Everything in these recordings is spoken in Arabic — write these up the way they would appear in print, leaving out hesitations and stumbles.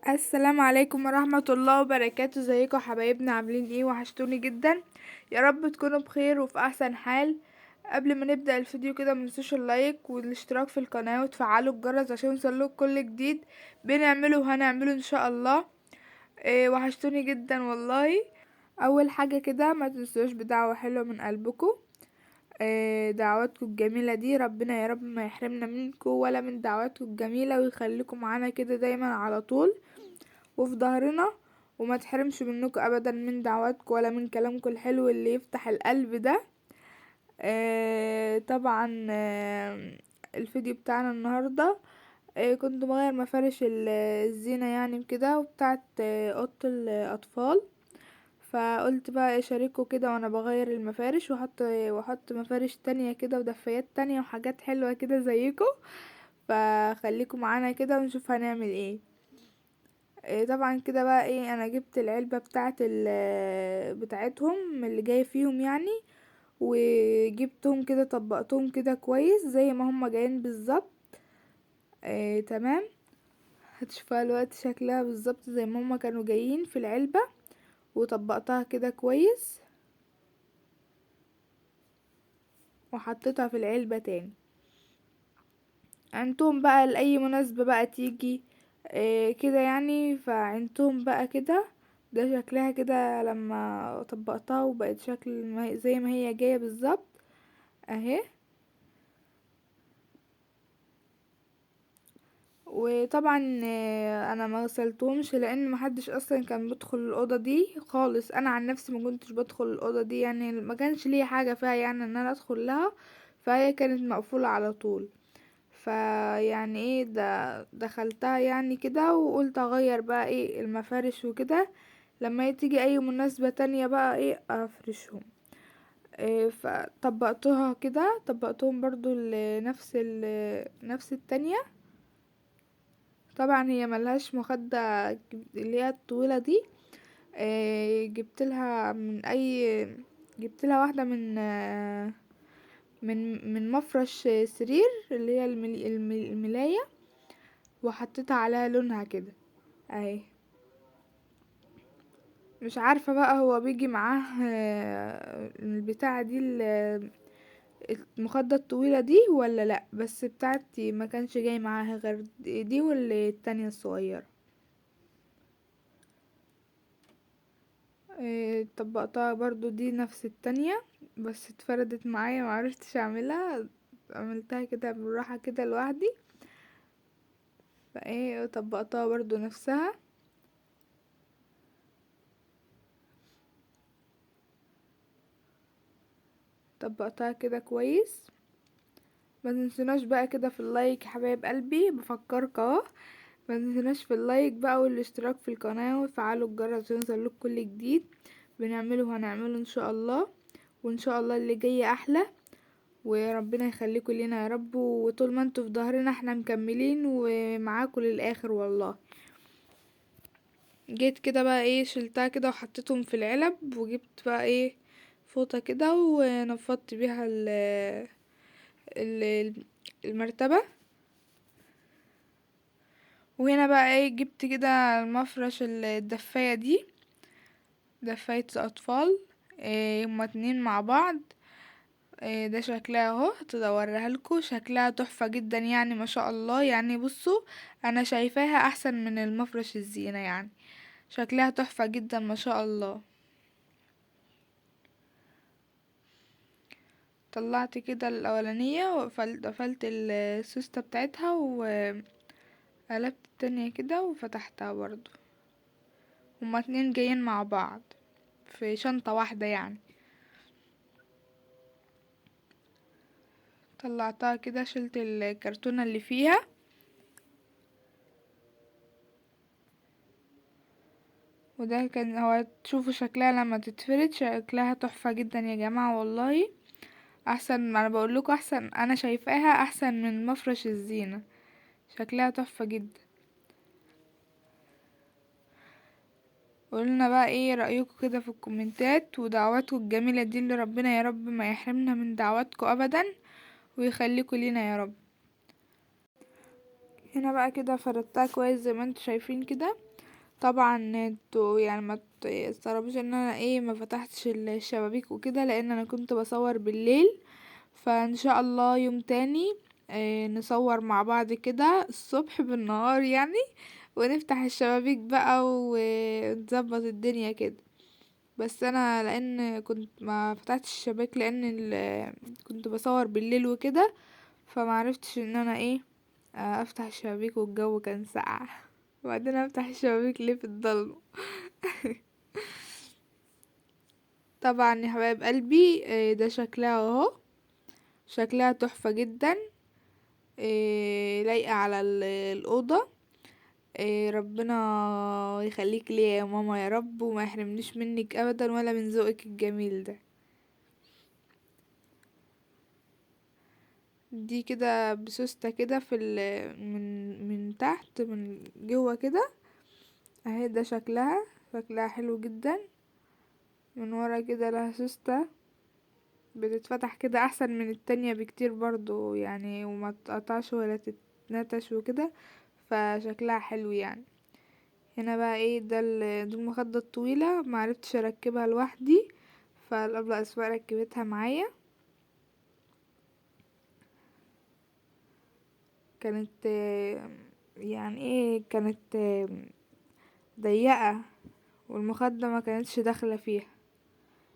السلام عليكم ورحمة الله وبركاته. ازيكم حبايبنا؟ عاملين ايه؟ وحشتوني جدا. يا رب تكونوا بخير وفي احسن حال. قبل ما نبدأ الفيديو كده منسوش اللايك والاشتراك في القناة وتفعلوا الجرس عشان يوصلكوا كل جديد بنعمله وهنعمله ان شاء الله. وحشتوني جدا والله. اول حاجة كده ما تنسوش بدعوة حلوة من قلبكم. دعواتكم الجميلة دي ربنا يا رب ما يحرمنا منكم ولا من دعواتكم الجميلة، ويخليكم معانا كده دايما على طول وفي ظهرنا، وما تحرمش منكم ابدا من دعواتكم ولا من كلامكم الحلو اللي يفتح القلب ده. طبعا الفيديو بتاعنا النهارده كنت بغير مفارش الزينة يعني كده وبتاعت اوضه الاطفال. فقلت بقى اشارككم كده وانا بغير المفارش واحط مفارش تانية كده ودفايات تانية وحاجات حلوة كده زيكم. فخليكم معانا كده ونشوف هنعمل ايه. طبعا كده بقى ايه، انا جبت العلبة بتاعتهم اللي جاي فيهم يعني، وجبتهم كده طبقتهم كده كويس زي ما هم جايين بالظبط. تمام. هتشوفها الوقت شكلها بالظبط زي ما هم كانوا جايين في العلبة، وطبقتها كده كويس وحطيتها في العلبة تاني. عنتهم بقى لأي مناسبة بقى تيجي كده يعني، فعنتهم بقى كده. ده شكلها كده لما طبقتها وبقت شكل زي ما هي جاية بالظبط اهي. وطبعا انا ما غسلتهمش لان محدش اصلا كان بيدخل الاوضه دي خالص. انا عن نفسي ما كنتش بدخل الاوضه دي يعني، ما كانش ليا حاجه فيها يعني ان انا ادخل لها، فهي كانت مقفوله على طول. فيعني ايه دخلتها يعني كده وقلت اغير بقى ايه المفارش وكده لما تيجي اي مناسبة تانية بقى ايه افرشهم. إيه فطبقتها كده، طبقتهم برضو نفس التانية. طبعا هي ملهاش مخدة اللي هي الطويلة دي. إيه جبت لها واحدة من مفرش سرير اللي هي الملاية، وحطيتها عليها لونها كده اهي. مش عارفة بقى هو بيجي معاه البتاعة دي المخدة الطويلة دي ولا لا، بس بتاعتي ما كانش جاي معاها غير دي والتانية الصغيرة. طبقتها برضو دي نفس التانية، بس اتفردت معايا معرفتش اعملها. عملتها كده بالراحة كده لوحدي. فايه طبقتها برضو نفسها. طبقتها كده كويس. ما تنسوناش بقى كده في اللايك يا حبايب قلبي، بفكرك اهو. ما تنسوناش في اللايك بقى والاشتراك في القناة وتفعلوا الجرس عشان يوصلكوا كل جديد بنعمله وهنعمله ان شاء الله. وان شاء الله اللي جاي احلى. وربنا يخليكم لينا يا رب، وطول ما انتوا في ظهرنا احنا مكملين ومعاكم للاخر والله. جيت كده بقى ايه شلتها كده وحطيتهم في العلب، وجبت بقى ايه فوطة كده ونفضت بيها ال- المرتبة. وهنا بقى ايه جبت كده المفرش الدفاية دي، دفاية اطفال. هما اتنين مع بعض. ده شكلها اهو، هتدورها لكم شكلها تحفة جدا يعني ما شاء الله يعني. بصوا انا شايفاها احسن من المفرش الزينة يعني، شكلها تحفة جدا ما شاء الله. طلعت كده الاولانية وقفلت السوستة بتاعتها وقلبت التانية كده وفتحتها برضو. هما اتنين جايين مع بعض في شنطة واحدة يعني. طلعتها كده شلت الكرتونة اللي فيها. وده كان هو تشوفوا شكلها لما تتفرد شكلها تحفة جدا يا جماعة والله. احسن ما انا بقول لكم، احسن انا شايفاها احسن من مفرش الزينة. شكلها تحفة جدا. قولنا بقى ايه رأيكم كده في الكومنتات، ودعواتكم الجميلة دي اللي ربنا يا رب ما يحرمنا من دعواتكم ابدا ويخليكم لينا يا رب. هنا بقى كده فردتها كويس زي ما انتوا شايفين كده. طبعا انتوا يعني ما تستغربوش ان انا ما فتحتش الشبابيك وكده، لان انا كنت بصور بالليل. فان شاء الله يوم تاني نصور مع بعض كده الصبح بالنهار يعني، ونفتح الشبابيك بقى ونظبط الدنيا كده. بس انا لان كنت ما فتحتش الشباك لان كنت بصور بالليل وكده، فمعرفتش ان انا افتح الشبابيك والجو كان ساقع. وبعدين افتح الشبابيك ليه في الضلمه؟ طبعا يا حبايب قلبي ده شكلها اهو، شكلها تحفة جدا. لايقة على الأوضة. ربنا يخليك ليا يا ماما يا رب، وما يحرمنيش منك ابدا ولا من ذوقك الجميل ده. دي كده بسوستة كده في من تحت من جوه كده اهي. ده شكلها حلو جدا. من ورا كده لها سوستة بتتفتح كده احسن من التانية بكتير برضو يعني، وما تقطعش ولا تتنتش وكده، فشكلها حلو يعني. هنا بقى دي المخدة الطويلة، معرفتش اركبها لوحدي، فالأبلة اسماء ركبتها معايا. كانت يعني كانت ضيقة، والمخدة ما كانتش داخلة فيها،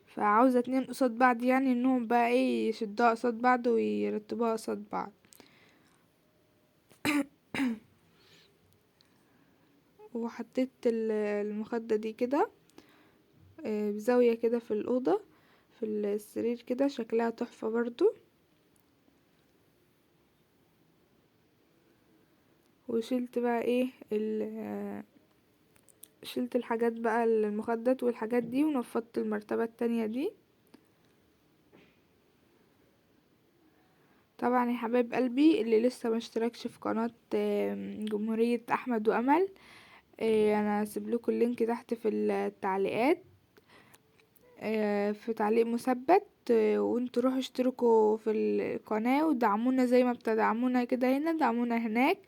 فعاوزة اتنين قصاد بعض يعني انهم بقى يشدوها قصاد بعض ويرتبوها قصاد بعض. وحطيت المخدة دي كده بزاوية كده في الأوضة في السرير كده، شكلها تحفة برضو. وشلت بقى شلت الحاجات بقى المخدات والحاجات دي، ونفضت المرتبة التانية دي. طبعا يا حبايب قلبي اللي لسه ما اشتركش في قناة جمهورية احمد وامل، انا هسيب لكم اللينك تحت في التعليقات، في تعليق مثبت. وانتوا روحوا اشتركوا في القناة ودعمونا زي ما بتدعمونا كده هنا، دعمونا هناك،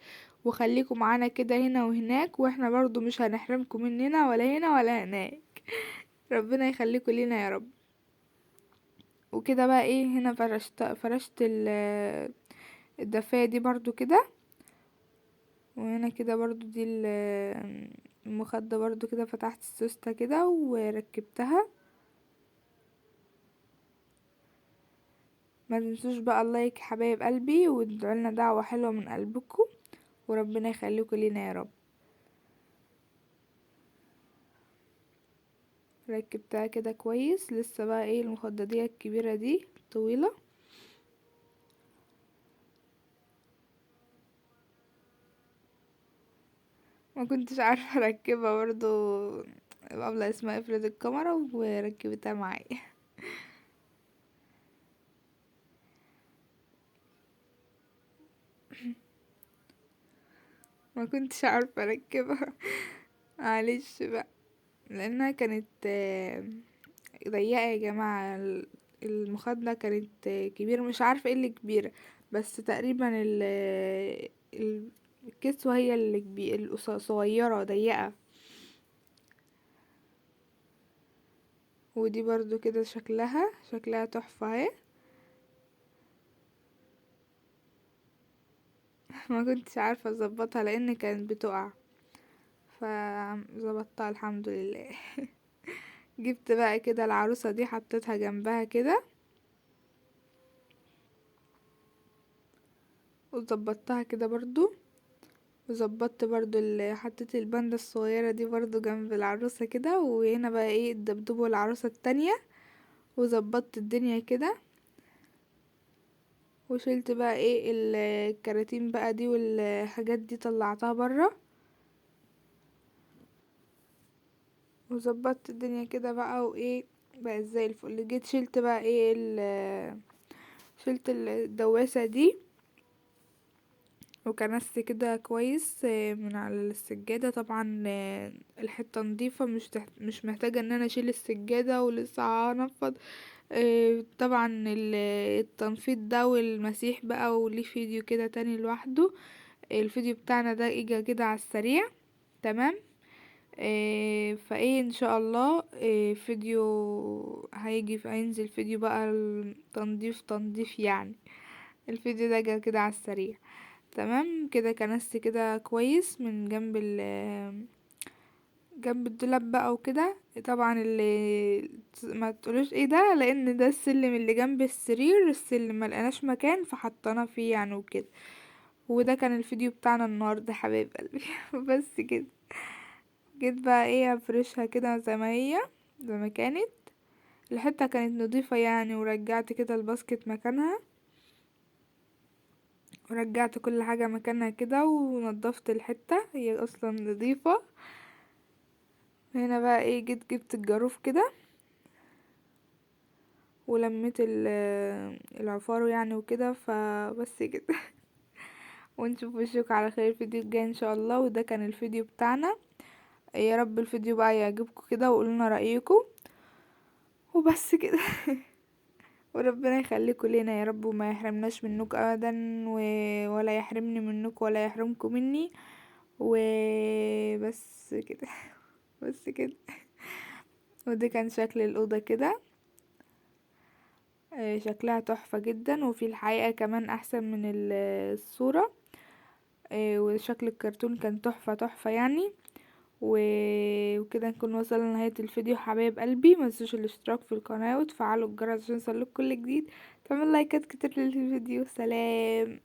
وخليكم معانا كده هنا وهناك، واحنا برضو مش هنحرمكم مننا ولا هنا ولا هناك. ربنا يخليكم لينا يا رب. وكده بقى هنا فرشت الدفاية دي برضو كده. وهنا كده برضو دي المخدة برضو كده، فتحت السوستة كده وركبتها. ما تنسوش بقى اللايك يا حبايب قلبي، وادعولنا دعوة حلوة من قلبكم، وربنا يخليكم لينا يا رب. ركبتها كده كويس. لسه بقى المخددية الكبيرة دي طويلة. ما كنتش عارفة اركبها برضو، قبل اسمها افرد الكاميرا وركبتها معايا. ما كنتش عارفة اركبها. معلش بقى، لانها كانت ضيقة يا جماعة. المخدة كانت كبيرة، مش عارفة ايه اللي كبيرة، بس تقريبا الكسوة هي اللي صغيرة ضيقة. ودي برضو كده شكلها تحفة اهي. ما كنتش عارفة اظبطها لان كانت بتقع، فظبطتها الحمد لله. جبت بقى كده العروسة دي حطيتها جنبها كده، وظبطتها كده برضو. وظبطت برضو حطيت الباندا الصغيرة دي برضو جنب العروسة كده، وهنا بقى الدبدوب العروسة التانية. وظبطت الدنيا كده. وشلت بقى الكراتين بقى دي والحاجات دي طلعتها برا. وظبطت الدنيا كده بقى بقى زي الفل. جيت شلت بقى شلت الدواسة دي، وكنست كده كويس من على السجادة. طبعا الحتة نضيفة، مش محتاجة ان انا اشيل السجادة ولسه هنفض. طبعا التنفيض ده والمسيح بقى وليه فيديو كده تاني لوحده. الفيديو بتاعنا ده اجا كده على السريع. تمام. فايه ان شاء الله فيديو هينزل فيديو بقى تنظيف يعني. الفيديو ده جا كده على السريع. تمام كده كنست كده كويس من جنب الدولاب بقى وكده. طبعا اللي ما تقولوش ايه ده، لان ده السلم اللي جنب السرير، السلم ملقناش مكان فحطنا فيه يعني وكده. وده كان الفيديو بتاعنا النهارده حبايب قلبي. بس كده. جيت بقى ايه افرشها كده زي ما هي، زي ما كانت. الحتة كانت نضيفة يعني، ورجعت كده الباسكت مكانها، ورجعت كل حاجة مكانها كده، ونضفت الحتة هي اصلا نضيفة. هنا بقى ايه جيت جبت الجاروف كده، ولميت العفار يعني وكده، فبس كده. ونشوف وشك على خير الفيديو الجاي ان شاء الله. وده كان الفيديو بتاعنا. يا رب الفيديو بقى يعجبكم كده، وقولنا رأيكم. وبس كده. وربنا يخليكم لينا يا رب، وما يحرمناش منكم ابدا، ولا يحرمني منكم ولا يحرمكم مني. وبس كده. بس كده. وده كان شكل الأوضة كده. شكلها تحفة جدا، وفي الحقيقة كمان احسن من الصورة. وشكل الكرتون كان تحفة تحفة يعني. وكده نكون وصلنا لنهاية الفيديو حبايب قلبي. ما تنسوش الاشتراك في القناة وتفعلوا الجرس عشان يوصلكوا كل جديد. تعملوا لايكات كتير للفيديو. سلام.